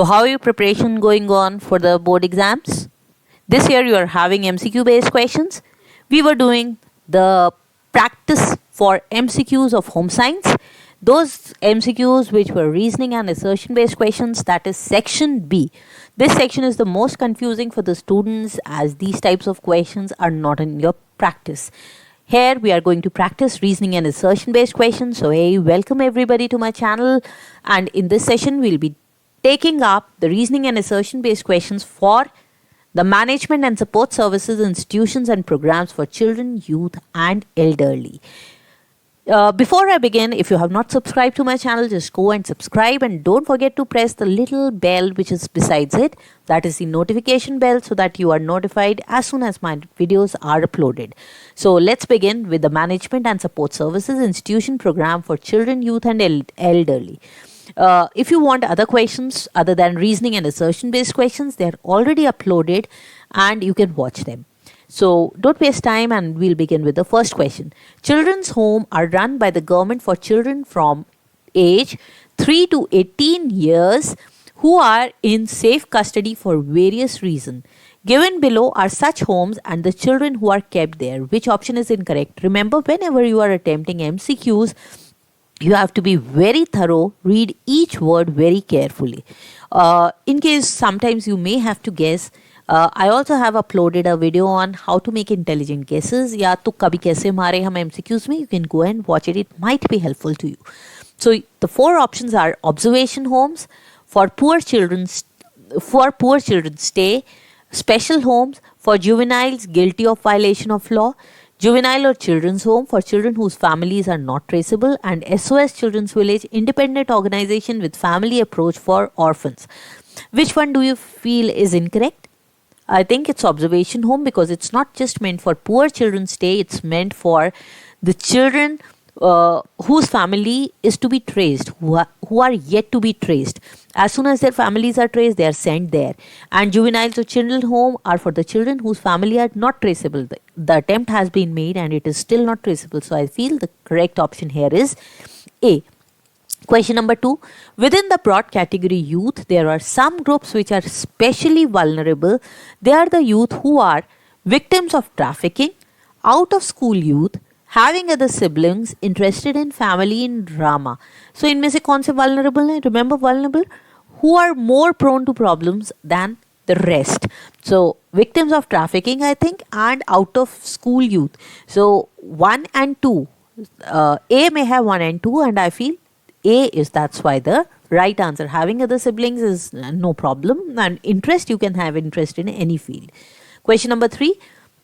So, how are your preparation going on for the board exams? This year you are having MCQ based questions. We were doing the practice for MCQs of home science. Those MCQs which were reasoning and assertion based questions, that is section B. This section is the most confusing for the students as these types of questions are not in your practice. Here we are going to practice reasoning and assertion based questions. So hey, welcome everybody to my channel, and in this session we'll be taking up the reasoning and assertion based questions for the management and support services, institutions and programs for children, youth and elderly. Before I begin, if you have not subscribed to my channel, just go and subscribe, and don't forget to press the little bell which is besides it, that is the notification bell, so that you are notified as soon as my videos are uploaded. So let's begin with the management and support services institution program for children, youth and elderly. If you want other questions other than reasoning and assertion based questions, they are already uploaded and you can watch them. So don't waste time, and we'll begin with the first question. Children's home are run by the government for children from age 3 to 18 years who are in safe custody for various reasons. Given below are such homes and the children who are kept there. Which option is incorrect? Remember, whenever you are attempting MCQs, you have to be very thorough, read each word very carefully. In case sometimes you may have to guess, I also have uploaded a video on how to make intelligent guesses. या तुक्का भी कैसे मारे हम MCQs में. You can go and watch it. It might be helpful to you. So the four options are observation homes for poor children stay, special homes for juveniles guilty of violation of law, juvenile or children's home for children whose families are not traceable, and SOS Children's Village independent organization with family approach for orphans. Which one do you feel is incorrect? I think it's observation home, because it's not just meant for poor children stay, it's meant for the children whose family is to be traced, who are yet to be traced. As soon as their families are traced, they are sent there. And juveniles or children home are for the children whose family are not traceable. The attempt has been made and it is still not traceable. So I feel the correct option here is A. Question number 2. Within the broad category youth, there are some groups which are specially vulnerable. They are the youth who are victims of trafficking, out of school youth, having other siblings, interested in family in drama. So इनमें से कौन से vulnerable हैं? Remember vulnerable? Who are more prone to problems than the rest. So victims of trafficking, I think, and out of school youth. So 1 and 2. A may have 1 and 2, and I feel A is, that's why the right answer. Having other siblings is no problem, and interest, you can have interest in any field. Question number 3.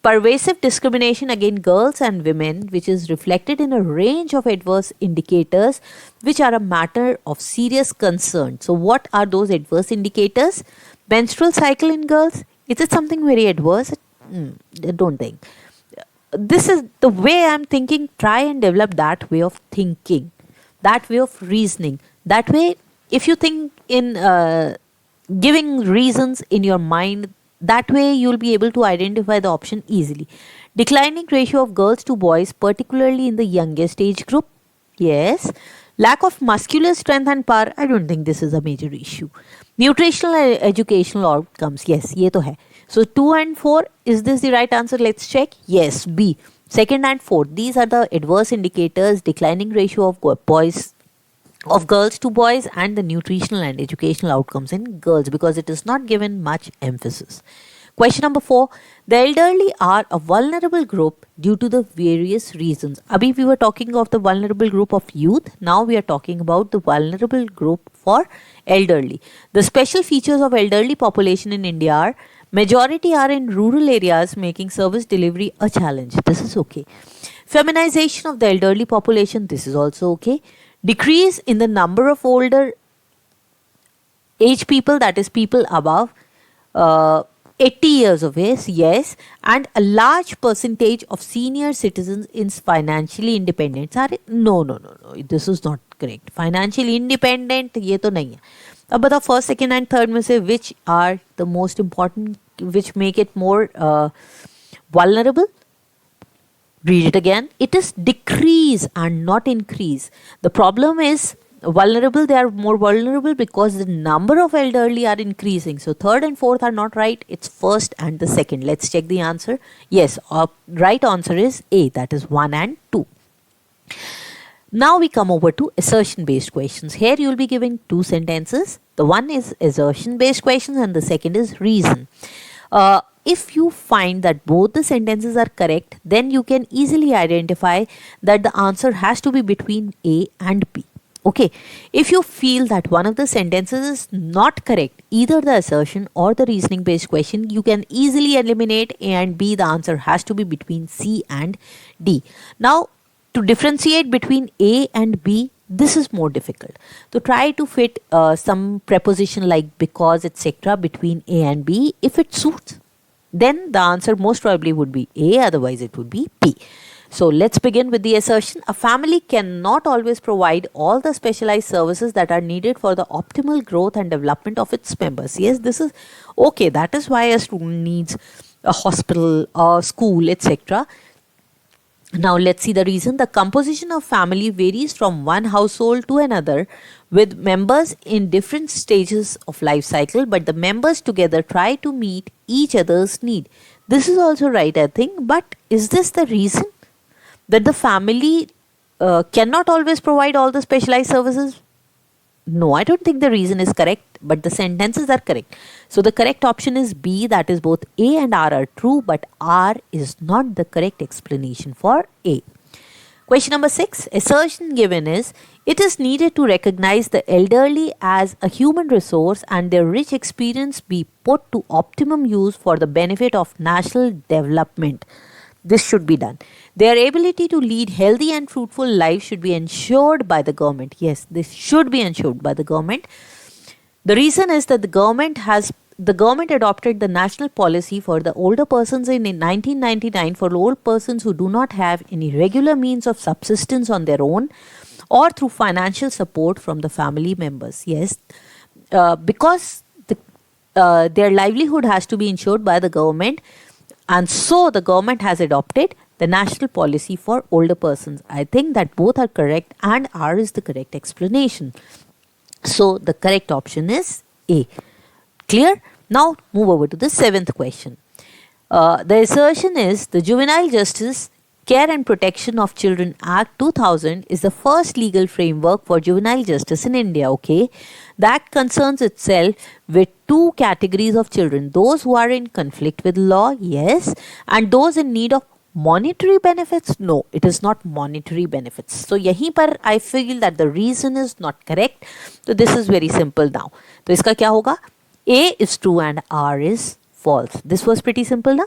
Pervasive discrimination against girls and women, which is reflected in a range of adverse indicators which are a matter of serious concern. So what are those adverse indicators? Menstrual cycle in girls. Is it something very adverse? I don't think. This is the way I'm thinking. Try and develop that way of thinking, that way of reasoning. That way, if you think in giving reasons in your mind, that way you'll be able to identify the option easily. Declining ratio of girls to boys, particularly in the youngest age group. Yes. Lack of muscular strength and power. I don't think this is a major issue. Nutritional and educational outcomes. Yes, ये तो है. So 2 and 4, is this the right answer? Let's check. Yes, B. 2nd and 4th. These are the adverse indicators. Declining ratio of girls to boys, and the nutritional and educational outcomes in girls, because it is not given much emphasis. Question number 4. The elderly are a vulnerable group due to the various reasons. Abhi we were talking of the vulnerable group of youth. Now we are talking about the vulnerable group for elderly. The special features of elderly population in India are majority are in rural areas, making service delivery a challenge. This is okay. Feminization of the elderly population. This is also okay. Decrease in the number of older age people, that is people above 80 years of age, yes, and a large percentage of senior citizens in financially independent. Sorry, no, this is not correct. Financially independent, ये तो नहीं है. अब बताओ first, second and third में से which are the most important, which make it more vulnerable? Read it again. It is decrease and not increase. The problem is vulnerable, they are more vulnerable because the number of elderly are increasing. So third and fourth are not right. It's first and the second. Let's check the answer. Yes, right answer is A, that is 1 and 2. Now we come over to assertion based questions. Here you will be given two sentences. The one is assertion based questions and the second is reason. If you find that both the sentences are correct, then you can easily identify that the answer has to be between A and B. Okay, if you feel that one of the sentences is not correct, either the assertion or the reasoning based question, you can easily eliminate A and B. The answer has to be between C and D. Now, to differentiate between A and B, this is more difficult. So try to fit some preposition like because, etc. between A and B. If it suits, then the answer most probably would be A, otherwise it would be B. So let's begin with the assertion. A family cannot always provide all the specialized services that are needed for the optimal growth and development of its members. Yes, this is okay. That is why a student needs a hospital, a school, etc. Now let's see the reason. The composition of family varies from one household to another with members in different stages of life cycle, but the members together try to meet each other's need. This is also right, I think, but is this the reason that the family cannot always provide all the specialized services? No, I don't think the reason is correct, but the sentences are correct. So the correct option is B, that is both A and R are true, but R is not the correct explanation for A. Question number 6. Assertion given is, it is needed to recognize the elderly as a human resource and their rich experience be put to optimum use for the benefit of national development. This should be done. Their ability to lead healthy and fruitful lives should be ensured by the government. Yes, this should be ensured by the government. The reason is that the government adopted the national policy for the older persons in 1999 for old persons who do not have any regular means of subsistence on their own or through financial support from the family members. Yes, because their livelihood has to be ensured by the government, and so the government has adopted the national policy for older persons. I think that both are correct and R is the correct explanation. So the correct option is A. Clear? Now move over to the 7th question. The assertion is the Juvenile Justice Care and Protection of Children Act 2000 is the first legal framework for juvenile justice in India. Okay, that concerns itself with two categories of children: those who are in conflict with law, yes, and those in need of monetary benefits. No, it is not monetary benefits. So yahin par I feel that the reason is not correct. So this is very simple now. So iska kya hoga? A is true and R is false. This was pretty simple na?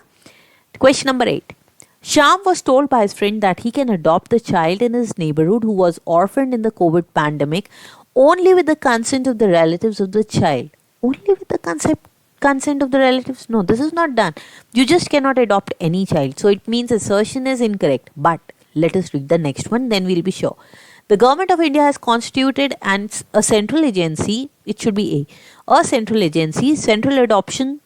Question number 8. Shyam was told by his friend that he can adopt the child in his neighborhood who was orphaned in the COVID pandemic only with the consent of the relatives of the child. Only with the consent of the relatives? No, this is not done. You just cannot adopt any child. So it means assertion is incorrect. But let us read the next one, then we'll be sure. The government of India has constituted a central agency, it should be A central agency, Central Adoption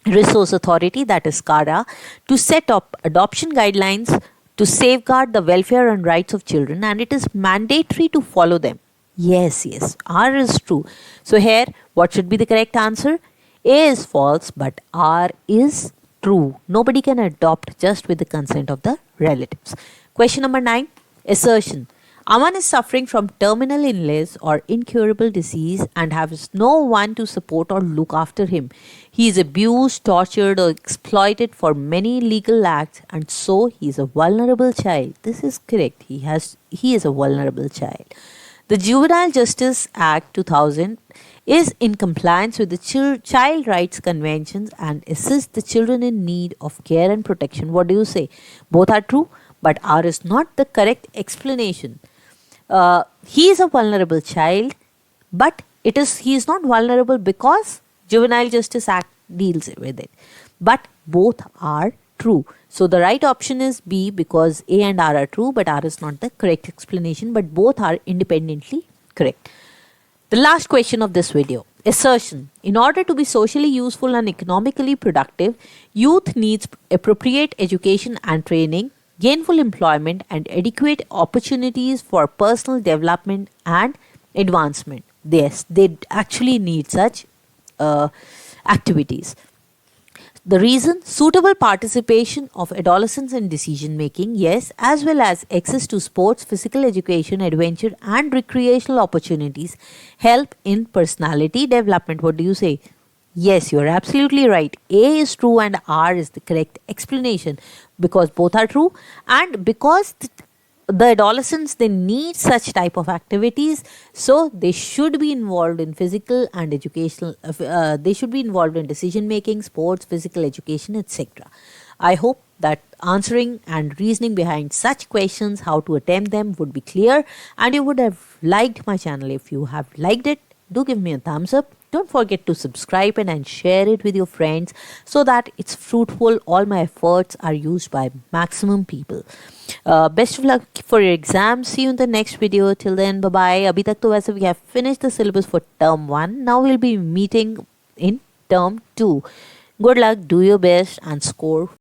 Resource Authority, that is CARA, to set up adoption guidelines to safeguard the welfare and rights of children, and it is mandatory to follow them. Yes, R is true. So here, what should be the correct answer? A is false, but R is true. Nobody can adopt just with the consent of the relatives. Question number 9. Assertion. Aman is suffering from terminal illness or incurable disease and has no one to support or look after him. He is abused, tortured, or exploited for many illegal acts, and so he is a vulnerable child. This is correct. He is a vulnerable child. The Juvenile Justice Act 2000 is in compliance with the Child Rights Conventions and assists the children in need of care and protection. What do you say? Both are true, but R is not the correct explanation. He is a vulnerable child, but he is not vulnerable because Juvenile Justice Act deals with it. But both are true. So the right option is B, because A and R are true, but R is not the correct explanation, but both are independently correct. The last question of this video. Assertion. In order to be socially useful and economically productive, youth needs appropriate education and training, gainful employment, and adequate opportunities for personal development and advancement. Yes, they actually need such activities. The reason, suitable participation of adolescents in decision making, yes, as well as access to sports, physical education, adventure, and recreational opportunities help in personality development. What do you say? Yes, you're absolutely right. A is true and R is the correct explanation, because both are true, and because the adolescents, they need such type of activities, so they should be involved in physical and educational, they should be involved in decision making, sports, physical education, etc. I hope that answering and reasoning behind such questions, how to attempt them, would be clear, and you would have liked my channel. If you have liked it, do give me a thumbs up. Don't forget to subscribe and share it with your friends so that it's fruitful. All my efforts are used by maximum people. Best of luck for your exams. See you in the next video. Till then, bye bye. Abhi tak to वैसे we have finished the syllabus for term 1. Now we'll be meeting in term 2. Good luck, do your best, and score